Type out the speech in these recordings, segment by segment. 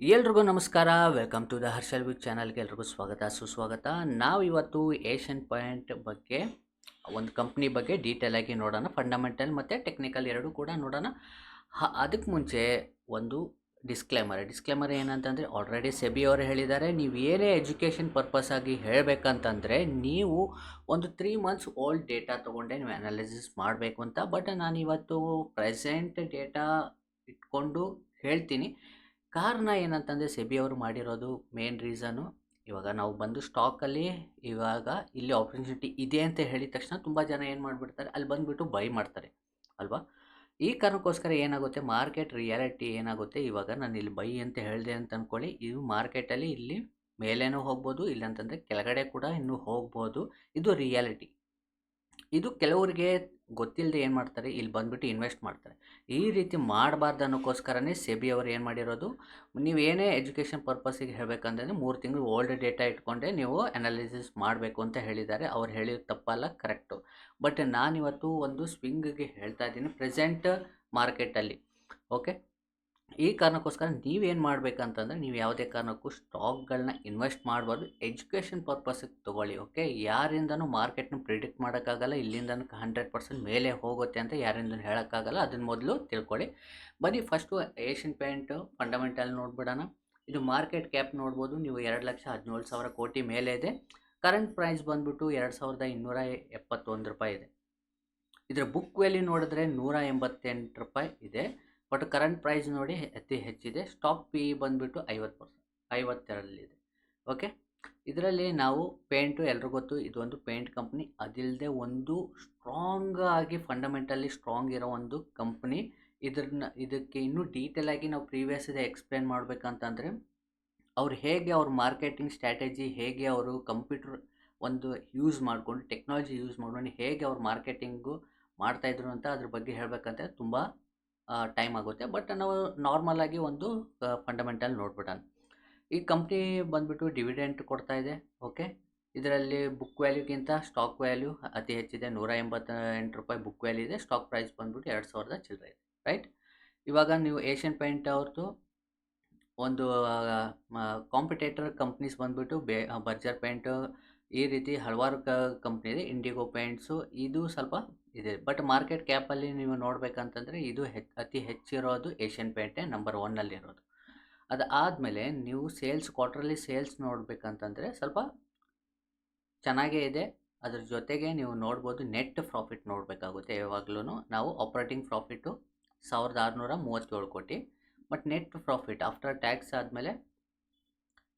ಎಲ್ರಿಗೂ ನಮಸ್ಕಾರ. Welcome to the Harshal with ಚಾನಲ್ಗೆ ಎಲ್ರಿಗೂ ಸ್ವಾಗತ ಸುಸ್ವಾಗತ. ನಾವು ಇವತ್ತು ಏಷ್ಯನ್ ಪಾಯಿಂಟ್ ಬಗ್ಗೆ ಒಂದು ಕಂಪ್ನಿ ಬಗ್ಗೆ ಡೀಟೇಲ್ ಆಗಿ ನೋಡೋಣ. ಫಂಡಮೆಂಟಲ್ ಮತ್ತು ಟೆಕ್ನಿಕಲ್ ಎರಡೂ ಕೂಡ ನೋಡೋಣ. ಅದಕ್ಕೆ ಮುಂಚೆ ಒಂದು ಡಿಸ್ಕ್ಲೇಮರ್ ಏನಂತಂದರೆ, ಆಲ್ರೆಡಿ ಸೆಬಿ ಅವರು ಹೇಳಿದ್ದಾರೆ, ನೀವು ಏನೇ ಎಜುಕೇಷನ್ ಪರ್ಪಸ್ ಆಗಿ ಹೇಳಬೇಕಂತಂದರೆ ನೀವು ಒಂದು 3 months ಓಲ್ಡ್ ಡೇಟಾ ತೊಗೊಂಡೆ ನೀವು ಅನಾಲಿಸಿಸ್ ಮಾಡಬೇಕು ಅಂತ. ಬಟ್ ನಾನು ಇವತ್ತು ಪ್ರೆಸೆಂಟ್ ಡೇಟಾ ಇಟ್ಕೊಂಡು ಹೇಳ್ತೀನಿ. ಕಾರಣ ಏನಂತಂದರೆ, ಸೆಬಿ ಅವರು ಮಾಡಿರೋದು ಮೇನ್ ರೀಸನು, ಇವಾಗ ನಾವು ಬಂದು ಸ್ಟಾಕಲ್ಲಿ ಇವಾಗ ಇಲ್ಲಿ ಆಪರ್ಚುನಿಟಿ ಇದೆ ಅಂತ ಹೇಳಿದ ತಕ್ಷಣ ತುಂಬ ಜನ ಏನು ಮಾಡಿಬಿಡ್ತಾರೆ, ಅಲ್ಲಿ ಬಂದುಬಿಟ್ಟು ಬೈ ಮಾಡ್ತಾರೆ ಅಲ್ವಾ. ಈ ಕಾರಣಕ್ಕೋಸ್ಕರ ಏನಾಗುತ್ತೆ, ಮಾರ್ಕೆಟ್ ರಿಯಾಲಿಟಿ ಏನಾಗುತ್ತೆ, ಇವಾಗ ನಾನು ಇಲ್ಲಿ ಬೈ ಅಂತ ಹೇಳಿದೆ ಅಂತ ಅಂದ್ಕೊಳ್ಳಿ, ಇದು ಮಾರ್ಕೆಟಲ್ಲಿ ಇಲ್ಲಿ ಮೇಲೇನೂ ಹೋಗ್ಬೋದು, ಇಲ್ಲಾಂತಂದರೆ ಕೆಳಗಡೆ ಕೂಡ ಇನ್ನೂ ಹೋಗ್ಬೋದು. ಇದು ರಿಯಾಲಿಟಿ. ಇದು ಕೆಲವರಿಗೆ ಗೊತ್ತಿಲ್ಲದೆ ಏನು ಮಾಡ್ತಾರೆ, ಇಲ್ಲಿ ಬಂದುಬಿಟ್ಟು ಇನ್ವೆಸ್ಟ್ ಮಾಡ್ತಾರೆ. ಈ ರೀತಿ ಮಾಡಬಾರ್ದು ಅನ್ನೋಕ್ಕೋಸ್ಕರನೇ ಸೆಬಿ ಅವರು ಏನು ಮಾಡಿರೋದು, ನೀವು ಏನೇ ಎಜುಕೇಷನ್ ಪರ್ಪಸ್ಸಿಗೆ ಹೇಳಬೇಕಂದ್ರೆ 3 ತಿಂಗಳು ಓಲ್ಡ್ ಡೇಟಾ ಇಟ್ಕೊಂಡೆ ನೀವು ಅನಾಲಿಸಿಸ್ ಮಾಡಬೇಕು ಅಂತ ಹೇಳಿದ್ದಾರೆ. ಅವ್ರು ಹೇಳಿದ ತಪ್ಪಲ್ಲ, ಕರೆಕ್ಟು. ಬಟ್ ನಾನಿವತ್ತು ಒಂದು ಸ್ವಿಂಗ್ಗೆ ಹೇಳ್ತಾ ಇದ್ದೀನಿ ಪ್ರೆಸೆಂಟ್ ಮಾರ್ಕೆಟಲ್ಲಿ. ಓಕೆ, ಈ ಕಾರಣಕ್ಕೋಸ್ಕರ ನೀವೇನು ಮಾಡಬೇಕಂತಂದರೆ, ನೀವು ಯಾವುದೇ ಕಾರಣಕ್ಕೂ ಸ್ಟಾಕ್ಗಳನ್ನ ಇನ್ವೆಸ್ಟ್ ಮಾಡಬಾರ್ದು, ಎಜುಕೇಷನ್ ಪರ್ಪಸ್ಸಿಗೆ ತೊಗೊಳ್ಳಿ. ಓಕೆ, ಯಾರಿಂದನೂ ಮಾರ್ಕೆಟ್ನ ಪ್ರಿಡಿಕ್ಟ್ ಮಾಡೋಕ್ಕಾಗಲ್ಲ, ಇಲ್ಲಿಂದನೂ 100% ಮೇಲೆ ಹೋಗುತ್ತೆ ಅಂತ ಯಾರಿಂದನೂ ಹೇಳೋಕ್ಕಾಗಲ್ಲ. ಅದನ್ನು ಮೊದಲು ತಿಳ್ಕೊಳ್ಳಿ. ಬನ್ನಿ ಫಸ್ಟು ಏಷ್ಯನ್ ಪೇಂಟ್ ಫಂಡಮೆಂಟಲ್ ನೋಡ್ಬಿಡೋಣ. ಇದು ಮಾರ್ಕೆಟ್ ಕ್ಯಾಪ್ ನೋಡ್ಬೋದು ನೀವು, 2,17,000 ಕೋಟಿ ಮೇಲೆ ಇದೆ. ಕರೆಂಟ್ ಪ್ರೈಸ್ ಬಂದುಬಿಟ್ಟು 2,271 ರೂಪಾಯಿ ಇದೆ. ಇದರ ಬುಕ್ ವ್ಯಾಲ್ಯೂ ನೋಡಿದ್ರೆ 188 ರೂಪಾಯಿ ಇದೆ. ಬಟ್ ಕರೆಂಟ್ ಪ್ರೈಸ್ ನೋಡಿ ಅತಿ ಹೆಚ್ಚಿದೆ. ಸ್ಟಾಕ್ ಪಿ ಇ ಬಂದುಬಿಟ್ಟು 50%, 52ರಲ್ಲಿದೆ. ಓಕೆ, ಇದರಲ್ಲಿ ನಾವು ಪೇಂಟು ಎಲ್ರಿಗೂ ಗೊತ್ತು, ಇದೊಂದು ಪೇಂಟ್ ಕಂಪ್ನಿ. ಅದಿಲ್ಲದೆ ಒಂದು ಸ್ಟ್ರಾಂಗ್ ಆಗಿ ಫಂಡಮೆಂಟಲಿ ಸ್ಟ್ರಾಂಗ್ ಇರೋ ಒಂದು ಕಂಪ್ನಿ. ಇದಕ್ಕೆ ಇನ್ನೂ ಡೀಟೇಲ್ ಆಗಿ ನಾವು ಪ್ರೀವಿಯಸ್ ಇದೆ ಎಕ್ಸ್ಪ್ಲೇನ್ ಮಾಡಬೇಕಂತಂದರೆ, ಅವ್ರು ಹೇಗೆ ಅವ್ರ ಮಾರ್ಕೆಟಿಂಗ್ ಸ್ಟ್ರಾಟಜಿ, ಹೇಗೆ ಅವರು ಕಂಪ್ಯೂಟರ್ ಒಂದು ಯೂಸ್ ಮಾಡಿಕೊಂಡು, ಟೆಕ್ನಾಲಜಿ ಯೂಸ್ ಮಾಡ್ಕೊಂಡು ಹೇಗೆ ಅವ್ರು ಮಾರ್ಕೆಟಿಂಗು ಮಾಡ್ತಾಯಿದ್ರು ಅಂತ ಅದ್ರ ಬಗ್ಗೆ ಹೇಳಬೇಕಂದ್ರೆ ತುಂಬ ಟೈಮ್ ಆಗುತ್ತೆ. ಬಟ್ ನಾವು ನಾರ್ಮಲ್ ಆಗಿ ಒಂದು ಫಂಡಮೆಂಟಲ್ ನೋಡ್ಬಿಡೋಣ. ಈ ಕಂಪ್ನಿ ಬಂದುಬಿಟ್ಟು ಡಿವಿಡೆಂಟ್ ಕೊಡ್ತಾ ಇದೆ. ಓಕೆ, ಇದರಲ್ಲಿ ಬುಕ್ ವ್ಯಾಲ್ಯೂಗಿಂತ ಸ್ಟಾಕ್ ವ್ಯಾಲ್ಯೂ ಅತಿ ಹೆಚ್ಚಿದೆ. 188 ರೂಪಾಯಿ ಬುಕ್ ವ್ಯಾಲ್ಯೂ ಇದೆ. ಸ್ಟಾಕ್ ಪ್ರೈಸ್ ಬಂದುಬಿಟ್ಟು 2,000 ಚಿಲ್ಲರೆ ಇದೆ. ರೈಟ್, ಇವಾಗ ನೀವು ಏಷ್ಯನ್ ಪೇಂಟ್ ಅವ್ರದ್ದು ಒಂದು ಕಾಂಪಿಟೇಟರ್ ಕಂಪ್ನೀಸ್ ಬಂದುಬಿಟ್ಟು ಬರ್ಜರ್ ಪೇಂಟು, ಈ ರೀತಿ ಹಲವಾರು ಕಂಪ್ನಿ ಇದೆ. ಇಂಡಿಗೋ ಪೇಂಟ್ಸು ಇದು ಸ್ವಲ್ಪ ಇದೆ. ಬಟ್ ಮಾರ್ಕೆಟ್ ಕ್ಯಾಪಲ್ಲಿ ನೀವು ನೋಡಬೇಕಂತಂದರೆ ಇದು ಅತಿ ಹೆಚ್ಚಿರೋದು ಏಷ್ಯನ್ ಪೇಂಟೇ ನಂಬರ್ 1ನಲ್ಲಿರೋದು. ಅದಾದಮೇಲೆ ನೀವು ಕ್ವಾರ್ಟರ್ಲಿ ಸೇಲ್ಸ್ ನೋಡಬೇಕಂತಂದರೆ ಸ್ವಲ್ಪ ಚೆನ್ನಾಗೇ ಇದೆ. ಅದ್ರ ಜೊತೆಗೆ ನೀವು ನೋಡ್ಬೋದು ನೆಟ್ ಪ್ರಾಫಿಟ್ ನೋಡಬೇಕಾಗುತ್ತೆ. ಯಾವಾಗಲೂ ನಾವು ಆಪ್ರೇಟಿಂಗ್ ಪ್ರಾಫಿಟ್ಟು 1,637 ಕೋಟಿ. But net profit after tax ಆದಮೇಲೆ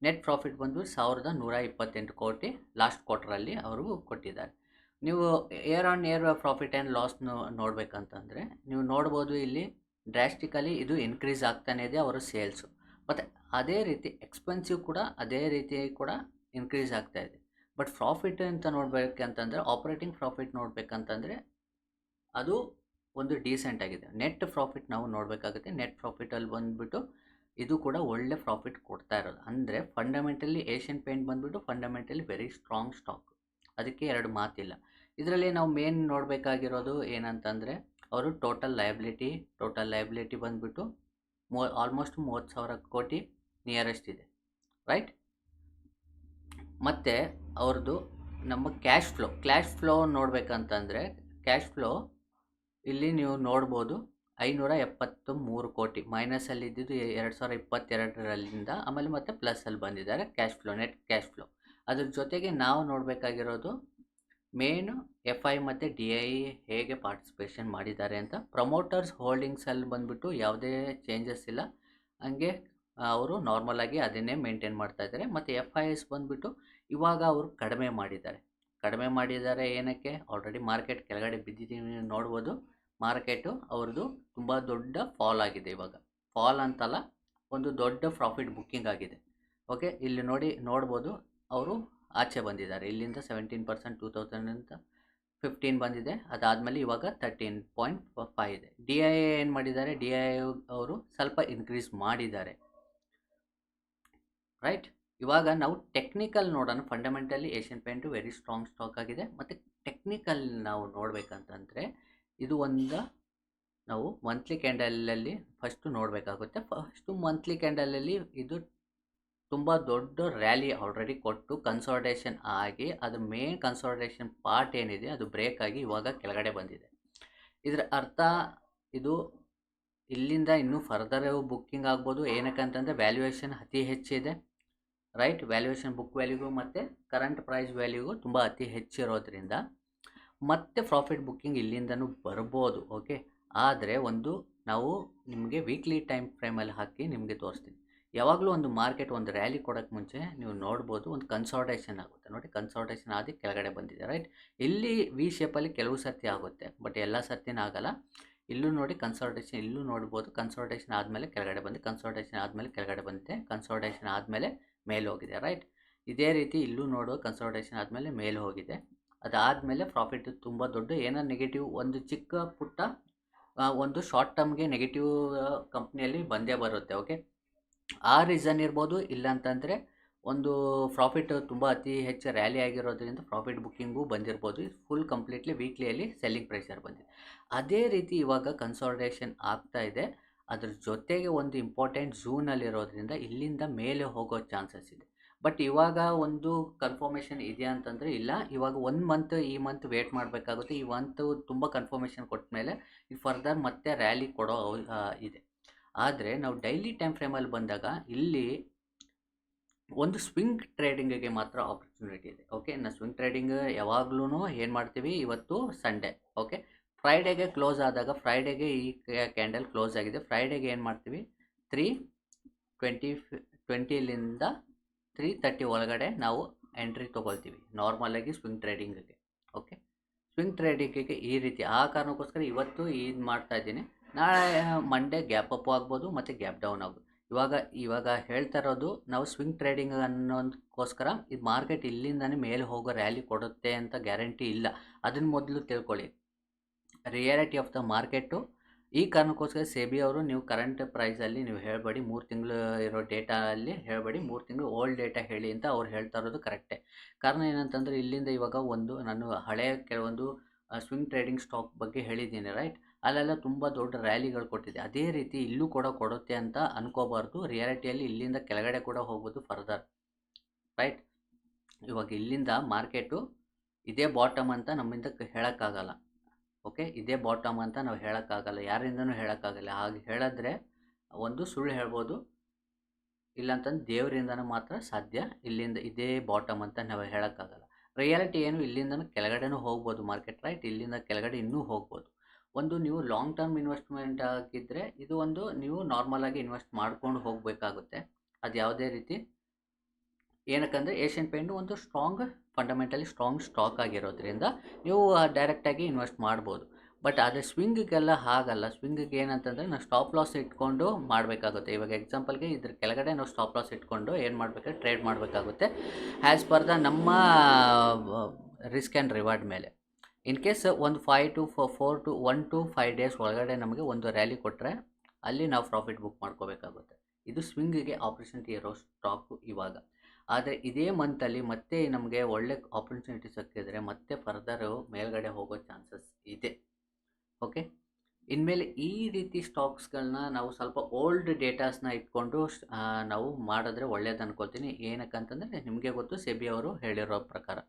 ನೆಟ್ ಪ್ರಾಫಿಟ್ ಬಂದು 1,128 ಕೋಟಿ ಲಾಸ್ಟ್ ಕ್ವಾರ್ಟರಲ್ಲಿ ಅವರು ಕೊಟ್ಟಿದ್ದಾರೆ. ನೀವು year on year profit and loss ನೋಡಬೇಕಂತಂದರೆ ನೀವು ನೋಡ್ಬೋದು, ಇಲ್ಲಿ ಡ್ರಾಸ್ಟಿಕಲಿ ಇದು ಇನ್ಕ್ರೀಸ್ ಆಗ್ತಾನೆ ಇದೆ ಅವರ ಸೇಲ್ಸು. ಮತ್ತು ಅದೇ ರೀತಿ ಎಕ್ಸ್ಪೆನ್ಸಿವ್ ಕೂಡ ಅದೇ ರೀತಿ ಕೂಡ ಇನ್ಕ್ರೀಸ್ ಆಗ್ತಾ ಇದೆ. ಬಟ್ ಪ್ರಾಫಿಟ್ ಅಂತ ನೋಡಬೇಕಂತಂದರೆ, ಆಪ್ರೇಟಿಂಗ್ ಪ್ರಾಫಿಟ್ ನೋಡಬೇಕಂತಂದರೆ ಅದು ಒಂದು ಡೀಸೆಂಟ್ ಆಗಿದೆ. ನೆಟ್ ಪ್ರಾಫಿಟ್ ನಾವು ನೋಡಬೇಕಾಗುತ್ತೆ. ನೆಟ್ ಪ್ರಾಫಿಟಲ್ಲಿ ಬಂದುಬಿಟ್ಟು ಇದು ಕೂಡ ಒಳ್ಳೆ ಪ್ರಾಫಿಟ್ ಕೊಡ್ತಾ ಇರೋದು. ಅಂದರೆ ಫಂಡಮೆಂಟಲಿ ಏಷ್ಯನ್ ಪೇಂಟ್ ಬಂದುಬಿಟ್ಟು ಫಂಡಮೆಂಟಲಿ ವೆರಿ ಸ್ಟ್ರಾಂಗ್ ಸ್ಟಾಕ್, ಅದಕ್ಕೆ ಎರಡು ಮಾತಿಲ್ಲ. ಇದರಲ್ಲಿ ನಾವು ಮೇನ್ ನೋಡಬೇಕಾಗಿರೋದು ಏನಂತಂದರೆ, ಅವರು ಟೋಟಲ್ ಲಯಬಿಲಿಟಿ ಬಂದುಬಿಟ್ಟು ಆಲ್ಮೋಸ್ಟ್ 30,000 ಕೋಟಿ ನಿಯರೆಸ್ಟ್ ಇದೆ. ರೈಟ್, ಮತ್ತು ಅವ್ರದ್ದು ನಮ್ಮ ಕ್ಯಾಶ್ ಫ್ಲೋ ನೋಡಬೇಕಂತಂದರೆ, ಕ್ಯಾಶ್ ಫ್ಲೋ ಇಲ್ಲಿ ನೀವು ನೋಡ್ಬೋದು 573 ಕೋಟಿ ಮೈನಸಲ್ಲಿ ಇದ್ದಿದ್ದು 2022ರಿಂದ, ಆಮೇಲೆ ಮತ್ತೆ ಪ್ಲಸ್ಸಲ್ಲಿ ಬಂದಿದ್ದಾರೆ ನೆಟ್ ಕ್ಯಾಶ್ ಫ್ಲೋ. ಅದ್ರ ಜೊತೆಗೆ ನಾವು ನೋಡಬೇಕಾಗಿರೋದು ಮೇನು FI ಮತ್ತು DI ಹೇಗೆ ಪಾರ್ಟಿಸಿಪೇಷನ್ ಮಾಡಿದ್ದಾರೆ ಅಂತ. ಪ್ರಮೋಟರ್ಸ್ ಹೋಲ್ಡಿಂಗ್ಸಲ್ಲಿ ಬಂದುಬಿಟ್ಟು ಯಾವುದೇ ಚೇಂಜಸ್ ಇಲ್ಲ, ಹಂಗೆ ಅವರು ನಾರ್ಮಲಾಗಿ ಅದನ್ನೇ ಮೇಂಟೈನ್ ಮಾಡ್ತಾ ಇದ್ದಾರೆ. ಮತ್ತು FIS ಬಂದುಬಿಟ್ಟು ಇವಾಗ ಅವರು ಕಡಿಮೆ ಮಾಡಿದ್ದಾರೆ. ಏನಕ್ಕೆ, ಆಲ್ರೆಡಿ ಮಾರ್ಕೆಟ್ ಕೆಳಗಡೆ ಬಿದ್ದಿದ್ದೀವಿ ನೋಡ್ಬೋದು. ಮಾರ್ಕೆಟು ಅವ್ರದ್ದು ತುಂಬ ದೊಡ್ಡ ಫಾಲ್ ಆಗಿದೆ. ಇವಾಗ ಫಾಲ್ ಅಂತಲ್ಲ, ಒಂದು ದೊಡ್ಡ ಪ್ರಾಫಿಟ್ ಬುಕ್ಕಿಂಗ್ ಆಗಿದೆ. ಓಕೆ, ಇಲ್ಲಿ ನೋಡ್ಬೋದು ಅವರು ಆಚೆ ಬಂದಿದ್ದಾರೆ. ಇಲ್ಲಿಂದ 17% 2015 ಬಂದಿದೆ. ಅದಾದಮೇಲೆ ಇವಾಗ 13.5 ಇದೆ. DI ಏನು ಮಾಡಿದ್ದಾರೆ, DI ಅವರು ಸ್ವಲ್ಪ ಇನ್ಕ್ರೀಸ್ ಮಾಡಿದ್ದಾರೆ. ರೈಟ್, ಇವಾಗ ನಾವು ಟೆಕ್ನಿಕಲ್ ನೋಡೋಣ. Fundamentally Asian paint very strong stock ಆಗಿದೆ. ಮತ್ತು ಟೆಕ್ನಿಕಲ್ ನಾವು ನೋಡಬೇಕಂತಂದರೆ ಇದು ಒಂದು ನಾವು ಮಂತ್ಲಿ ಕ್ಯಾಂಡಲಲ್ಲಿ ಫಸ್ಟು ನೋಡಬೇಕಾಗುತ್ತೆ. ಫಸ್ಟು ಮಂತ್ಲಿ ಕ್ಯಾಂಡಲಲ್ಲಿ ಇದು ತುಂಬ ದೊಡ್ಡ ರ್ಯಾಲಿ ಆಲ್ರೆಡಿ ಕೊಟ್ಟು ಕನ್ಸಾಲಿಡೇಷನ್ ಆಗಿ ಅದ್ರ ಮೇನ್ ಕನ್ಸಾಲಿಡೇಷನ್ ಪಾರ್ಟ್ ಏನಿದೆ ಅದು ಬ್ರೇಕ್ ಆಗಿ ಇವಾಗ ಕೆಳಗಡೆ ಬಂದಿದೆ. ಇದರ ಅರ್ಥ ಇದು ಇಲ್ಲಿಂದ ಇನ್ನೂ ಫರ್ದರ್ ಬುಕ್ಕಿಂಗ್ ಆಗ್ಬೋದು. ಏನಕ್ಕಂತಂದರೆ ವ್ಯಾಲ್ಯೂಯೇಷನ್ ಅತಿ ಹೆಚ್ಚಿದೆ, ರೈಟ್. ವ್ಯಾಲ್ಯೂಯೇಷನ್ ಬುಕ್ ವ್ಯಾಲ್ಯೂಗೂ ಮತ್ತು ಕರೆಂಟ್ ಪ್ರೈಸ್ ವ್ಯಾಲ್ಯೂಗೂ ತುಂಬ ಅತಿ ಹೆಚ್ಚಿರೋದ್ರಿಂದ ಮತ್ತೆ ಪ್ರಾಫಿಟ್ ಬುಕ್ಕಿಂಗ್ ಇಲ್ಲಿಂದನೂ ಬರ್ಬೋದು. ಓಕೆ, ಆದರೆ ನಾವು ನಿಮಗೆ ವೀಕ್ಲಿ ಟೈಮ್ ಫ್ರೇಮಲ್ಲಿ ಹಾಕಿ ನಿಮಗೆ ತೋರಿಸ್ತೀನಿ. ಯಾವಾಗಲೂ ಒಂದು ಮಾರ್ಕೆಟ್ ಒಂದು ರ್ಯಾಲಿ ಕೊಡೋಕ್ಕೆ ಮುಂಚೆ ನೀವು ನೋಡ್ಬೋದು ಒಂದು ಕನ್ಸಾಲಿಡೇಷನ್ ಆಗುತ್ತೆ. ನೋಡಿ, ಕನ್ಸಾಲಿಡೇಷನ್ ಆಗಿ ಕೆಳಗಡೆ ಬಂದಿದೆ, ರೈಟ್. ಇಲ್ಲಿ ವಿ ಶೇಪಲ್ಲಿ ಕೆಲವು ಸರ್ತಿ ಆಗುತ್ತೆ, ಬಟ್ ಎಲ್ಲ ಸರ್ತಿನೂ ಆಗಲ್ಲ. ಇಲ್ಲೂ ನೋಡಿ ಕನ್ಸಾಲಿಡೇಷನ್, ಇಲ್ಲೂ ನೋಡ್ಬೋದು. ಕನ್ಸಾಲಿಡೇಷನ್ ಆದಮೇಲೆ ಕೆಳಗಡೆ ಬಂದು, ಕನ್ಸಾಲಿಡೇಷನ್ ಆದಮೇಲೆ ಕೆಳಗಡೆ ಬಂದಿದೆ, ಕನ್ಸಾಲಿಡೇಷನ್ ಆದಮೇಲೆ ಮೇಲೆ ಹೋಗಿದೆ, ರೈಟ್. ಇದೇ ರೀತಿ ಇಲ್ಲೂ ನೋಡುವ ಕನ್ಸಾಲಿಡೇಷನ್ ಆದಮೇಲೆ ಮೇಲೆ ಹೋಗಿದೆ. ಅದಾದಮೇಲೆ ಪ್ರಾಫಿಟ್ ತುಂಬ ದೊಡ್ಡ ಏನೋ ನೆಗೆಟಿವ್ ಒಂದು ಚಿಕ್ಕ ಪುಟ್ಟ ಒಂದು ಶಾರ್ಟ್ ಟರ್ಮ್ಗೆ ನೆಗೆಟಿವ್ ಕಂಪ್ನಿಯಲ್ಲಿ ಬಂದೇ ಬರುತ್ತೆ. ಓಕೆ, ಆ ರೀಸನ್ ಇರ್ಬೋದು. ಇಲ್ಲಾಂತಂದರೆ ಒಂದು ಪ್ರಾಫಿಟ್ ತುಂಬ ಅತಿ ಹೆಚ್ಚು ರ್ಯಾಲಿ ಆಗಿರೋದ್ರಿಂದ ಪ್ರಾಫಿಟ್ ಬುಕ್ಕಿಂಗು ಬಂದಿರ್ಬೋದು. ಫುಲ್ ಕಂಪ್ಲೀಟ್ಲಿ ವೀಕ್ಲಿಯಲ್ಲಿ ಸೆಲ್ಲಿಂಗ್ ಪ್ರೆಷರ್ ಬಂದಿದೆ. ಅದೇ ರೀತಿ ಇವಾಗ ಕನ್ಸಾಲಿಡೇಷನ್ ಆಗ್ತಾ ಇದೆ. ಅದ್ರ ಜೊತೆಗೆ ಒಂದು ಇಂಪಾರ್ಟೆಂಟ್ ಝೂನಲ್ಲಿರೋದ್ರಿಂದ ಇಲ್ಲಿಂದ ಮೇಲೆ ಹೋಗೋ ಚಾನ್ಸಸ್ ಇದೆ. ಬಟ್ ಇವಾಗ ಒಂದು ಕನ್ಫರ್ಮೇಷನ್ ಇದೆ ಅಂತಂದರೆ ಇಲ್ಲ. ಇವಾಗ ಈ ಮಂತ್ ವೇಟ್ ಮಾಡಬೇಕಾಗುತ್ತೆ. ಈ ಮಂತು ತುಂಬ ಕನ್ಫರ್ಮೇಷನ್ ಕೊಟ್ಟ ಮೇಲೆ ಈ ಫರ್ದರ್ ಮತ್ತೆ ರ್ಯಾಲಿ ಕೊಡೋ ಇದೆ. ಆದರೆ ನಾವು ಡೈಲಿ ಟೈಮ್ ಫ್ರೇಮಲ್ಲಿ ಬಂದಾಗ ಇಲ್ಲಿ ಒಂದು ಸ್ವಿಂಗ್ ಟ್ರೇಡಿಂಗಿಗೆ ಮಾತ್ರ ಆಪರ್ಚುನಿಟಿ ಇದೆ. ಓಕೆ, ನಾವು ಸ್ವಿಂಗ್ ಟ್ರೇಡಿಂಗ್ ಯಾವಾಗ್ಲೂ ಏನು ಮಾಡ್ತೀವಿ, ಇವತ್ತು ಸಂಡೇ, ಓಕೆ, ಫ್ರೈಡೇಗೆ ಕ್ಲೋಸ್ ಆದಾಗ, ಫ್ರೈಡೇಗೆ ಈ ಕ್ಯಾಂಡಲ್ ಕ್ಲೋಸ್ ಆಗಿದೆ, ಫ್ರೈಡೇಗೆ ಏನು ಮಾಡ್ತೀವಿ 3:20ಲಿಂದ 3:30 ಒಳಗಡೆ ನಾವು ಎಂಟ್ರಿ ತೊಗೊಳ್ತೀವಿ ನಾರ್ಮಲಾಗಿ ಸ್ವಿಂಗ್ ಟ್ರೇಡಿಂಗಿಗೆ. ಓಕೆ, ಸ್ವಿಂಗ್ ಟ್ರೇಡಿಂಗಿಗೆ ಈ ರೀತಿ ಆ ಕಾರಣಕ್ಕೋಸ್ಕರ ಇವತ್ತು ಇದು ಮಾಡ್ತಾ ಇದ್ದೀನಿ. ನಾಳೆ ಮಂಡೇ ಗ್ಯಾಪ್ ಅಪ್ ಆಗ್ಬೋದು ಮತ್ತು ಗ್ಯಾಪ್ ಡೌನ್ ಆಗ್ಬೋದು. ಇವಾಗ ಹೇಳ್ತಾ ಇರೋದು ನಾವು ಸ್ವಿಂಗ್ ಟ್ರೇಡಿಂಗ್ ಅನ್ನೋದಕ್ಕೋಸ್ಕರ ಇದು ಮಾರ್ಕೆಟ್ ಇಲ್ಲಿಂದನೇ ಮೇಲೆ ಹೋಗೋ ರ್ಯಾಲಿ ಕೊಡುತ್ತೆ ಅಂತ ಗ್ಯಾರಂಟಿ ಇಲ್ಲ. ಅದನ್ನು ಮೊದಲು ತಿಳ್ಕೊಳ್ಳಿ. ರಿಯಾಲಿಟಿ ಆಫ್ ದ ಮಾರ್ಕೆಟು ಈ ಕಾರಣಕ್ಕೋಸ್ಕರ ಸೆಬಿ ಅವರು ನೀವು ಕರೆಂಟ್ ಪ್ರೈಸಲ್ಲಿ ನೀವು ಹೇಳಬೇಡಿ, 3 ತಿಂಗಳು ಇರೋ ಡೇಟಾ ಅಲ್ಲಿ ಹೇಳಬೇಡಿ, 3 ತಿಂಗಳು ಓಲ್ಡ್ ಡೇಟಾ ಹೇಳಿ ಅಂತ ಅವ್ರು ಹೇಳ್ತಾ ಇರೋದು ಕರೆಕ್ಟೇ. ಕಾರಣ ಏನಂತಂದರೆ ಇಲ್ಲಿಂದ ಇವಾಗ ನಾನು ಹಳೆಯ ಕೆಲವೊಂದು ಸ್ವಿಂಗ್ ಟ್ರೇಡಿಂಗ್ ಸ್ಟಾಕ್ ಬಗ್ಗೆ ಹೇಳಿದ್ದೀನಿ, ರೈಟ್. ಅಲ್ಲೆಲ್ಲ ತುಂಬ ದೊಡ್ಡ ರ್ಯಾಲಿಗಳು ಕೊಟ್ಟಿದೆ. ಅದೇ ರೀತಿ ಇಲ್ಲೂ ಕೂಡ ಕೊಡುತ್ತೆ ಅಂತ ಅನ್ಕೋಬಾರ್ದು. ರಿಯಾಲಿಟಿಯಲ್ಲಿ ಇಲ್ಲಿಂದ ಕೆಳಗಡೆ ಕೂಡ ಹೋಗ್ಬೋದು ಫರ್ದರ್, ರೈಟ್. ಇವಾಗ ಇಲ್ಲಿಂದ ಮಾರ್ಕೆಟು ಇದೇ ಬಾಟಮ್ ಅಂತ ನಮ್ಮಿಂದ ಹೇಳೋಕ್ಕಾಗಲ್ಲ. ಓಕೆ, ಇದೇ ಬಾಟಮ್ ಅಂತ ನಾವು ಹೇಳೋಕ್ಕಾಗಲ್ಲ, ಯಾರಿಂದನೂ ಹೇಳೋಕ್ಕಾಗಲ್ಲ. ಹಾಗೆ ಹೇಳಿದ್ರೆ ಒಂದು ಸುಳ್ಳು ಹೇಳ್ಬೋದು, ಇಲ್ಲಾಂತಂದು ದೇವರಿಂದನೂ ಮಾತ್ರ ಸಾಧ್ಯ. ಇಲ್ಲಿಂದ ಇದೇ ಬಾಟಮ್ ಅಂತ ನಾವು ಹೇಳೋಕ್ಕಾಗಲ್ಲ. ರಿಯಾಲಿಟಿ ಏನು, ಇಲ್ಲಿಂದನೂ ಕೆಳಗಡೆನೂ ಹೋಗ್ಬೋದು ಮಾರ್ಕೆಟ್, ರೈಟ್. ಇಲ್ಲಿಂದ ಕೆಳಗಡೆ ಇನ್ನೂ ಹೋಗ್ಬೋದು. ನೀವು ಲಾಂಗ್ ಟರ್ಮ್ ಇನ್ವೆಸ್ಟ್ಮೆಂಟ್ ಆಗಿದ್ದರೆ ಇದು ನೀವು ನಾರ್ಮಲಾಗಿ ಇನ್ವೆಸ್ಟ್ ಮಾಡ್ಕೊಂಡು ಹೋಗಬೇಕಾಗುತ್ತೆ. ಅದು ಯಾವುದೇ ರೀತಿ ಏನಕ್ಕಂದರೆ ಏಷ್ಯನ್ ಪೇಂಟ್ ಒಂದು ಫಂಡಮೆಂಟಲಿ ಸ್ಟ್ರಾಂಗ್ ಸ್ಟಾಕ್ ಆಗಿರೋದ್ರಿಂದ ನೀವು ಡೈರೆಕ್ಟಾಗಿ ಇನ್ವೆಸ್ಟ್ ಮಾಡ್ಬೋದು. ಬಟ್ ಅದೇ ಸ್ವಿಂಗಿಗೆಲ್ಲ ಹಾಗಲ್ಲ. ಸ್ವಿಂಗಿಗೆ ಏನಂತಂದರೆ ನಾವು ಸ್ಟಾಪ್ ಲಾಸ್ ಇಟ್ಕೊಂಡು ಮಾಡಬೇಕಾಗುತ್ತೆ. ಇವಾಗ ಎಕ್ಸಾಂಪಲ್ಗೆ ಇದ್ರ ಕೆಳಗಡೆ ನಾವು ಸ್ಟಾಪ್ ಲಾಸ್ ಇಟ್ಕೊಂಡು ಏನು ಮಾಡಬೇಕಾದ್ರೆ ಟ್ರೇಡ್ ಮಾಡಬೇಕಾಗುತ್ತೆ ಆ್ಯಸ್ ಪರ್ ದ ನಮ್ಮ ರಿಸ್ಕ್ ಆ್ಯಂಡ್ ರಿವಾರ್ಡ್ ಮೇಲೆ. ಇನ್ ಕೇಸ್ ಒಂದು 1 to 5 ಡೇಸ್ ಒಳಗಡೆ ನಮಗೆ ಒಂದು ರ್ಯಾಲಿ ಕೊಟ್ಟರೆ ಅಲ್ಲಿ ನಾವು ಪ್ರಾಫಿಟ್ ಬುಕ್ ಮಾಡ್ಕೋಬೇಕಾಗುತ್ತೆ. ಇದು ಸ್ವಿಂಗಿಗೆ ಆಪರ್ಚುನಿಟಿ ಇರೋ ಸ್ಟಾಕು ಇವಾಗ. ಆದರೆ ಇದೇ ಮಂತಲ್ಲಿ ಮತ್ತೆ ನಮಗೆ ಒಳ್ಳೆ ಆಪರ್ಚುನಿಟಿ ಸಿಕ್ಕಿದ್ರೆ ಮತ್ತೆ ಫರ್ದರ್ ಮೇಲ್ಗಡೆ ಹೋಗೋ ಚಾನ್ಸಸ್ ಇದೆ. ಓಕೆ, ಇನ್ಮೇಲೆ ಈ ರೀತಿ ಸ್ಟಾಕ್ಸ್ಗಳನ್ನ ನಾವು ಸ್ವಲ್ಪ ಓಲ್ಡ್ ಡೇಟಾಸ್ನ ಇಟ್ಕೊಂಡು ನಾವು ಮಾಡಿದ್ರೆ ಒಳ್ಳೇದು ಅನ್ಕೋತೀನಿ. ಏನಕ್ಕಂತಂದರೆ ನಿಮಗೆ ಗೊತ್ತು, ಸೆಬಿ ಅವರು ಹೇಳಿರೋ ಪ್ರಕಾರ.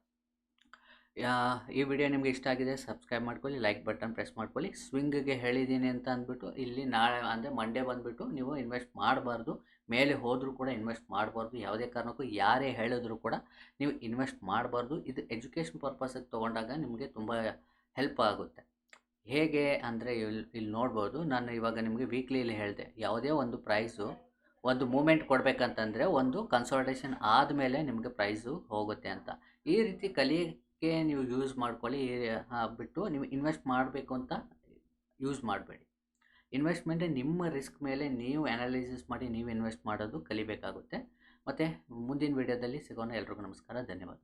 ಈ ವಿಡಿಯೋ ನಿಮಗೆ ಇಷ್ಟ ಆಗಿದೆ, ಸಬ್ಸ್ಕ್ರೈಬ್ ಮಾಡ್ಕೊಳ್ಳಿ, ಲೈಕ್ ಬಟನ್ ಪ್ರೆಸ್ ಮಾಡ್ಕೊಳ್ಳಿ. ಸ್ವಿಂಗಿಗೆ ಹೇಳಿದ್ದೀನಿ ಅಂತ ಅಂದ್ಬಿಟ್ಟು ಇಲ್ಲಿ ನಾಳೆ ಅಂದರೆ ಮಂಡೇ ಬಂದುಬಿಟ್ಟು ನೀವು ಇನ್ವೆಸ್ಟ್ ಮಾಡಬಾರ್ದು. ಮೇಲೆ ಹೋದರೂ ಕೂಡ ಇನ್ವೆಸ್ಟ್ ಮಾಡಬಾರ್ದು. ಯಾವುದೇ ಕಾರಣಕ್ಕೂ ಯಾರೇ ಹೇಳಿದ್ರು ಕೂಡ ನೀವು ಇನ್ವೆಸ್ಟ್ ಮಾಡಬಾರ್ದು. ಇದು ಎಜುಕೇಷನ್ ಪರ್ಪಸ್ಗೆ ತೊಗೊಂಡಾಗ ನಿಮಗೆ ತುಂಬ ಹೆಲ್ಪ್ ಆಗುತ್ತೆ. ಹೇಗೆ ಅಂದರೆ ಇಲ್ಲಿ ನೋಡ್ಬೋದು, ನಾನು ಇವಾಗ ನಿಮಗೆ ವೀಕ್ಲಿಯಲ್ಲಿ ಹೇಳಿದೆ, ಯಾವುದೇ ಒಂದು ಪ್ರೈಸು ಒಂದು ಮೂಮೆಂಟ್ ಕೊಡಬೇಕಂತಂದರೆ ಒಂದು ಕನ್ಸಾಲಿಡೇಷನ್ ಆದಮೇಲೆ ನಿಮಗೆ ಪ್ರೈಸು ಹೋಗುತ್ತೆ ಅಂತ. ಈ ರೀತಿ ಕಲಿಯೋಕ್ಕೆ ನೀವು ಯೂಸ್ ಮಾಡ್ಕೊಳ್ಳಿ. ಬಿಟ್ಟು ನೀವು ಇನ್ವೆಸ್ಟ್ ಮಾಡಬೇಕು ಅಂತ ಯೂಸ್ ಮಾಡಬೇಡಿ. ಇನ್ವೆಸ್ಟ್ಮೆಂಟ್ ನಿಮ್ಮ ರಿಸ್ಕ್ ಮೇಲೆ ನೀವು ಅನಾಲಿಸಿಸ್ ಮಾಡಿ ನೀವು ಇನ್ವೆಸ್ಟ್ ಮಾಡೋದು ಕಲಿಬೇಕಾಗುತ್ತೆ. ಮತ್ತು ಮುಂದಿನ ವಿಡಿಯೋದಲ್ಲಿ ಸಿಗೋಣ. ಎಲ್ರಿಗೂ ನಮಸ್ಕಾರ, ಧನ್ಯವಾದ.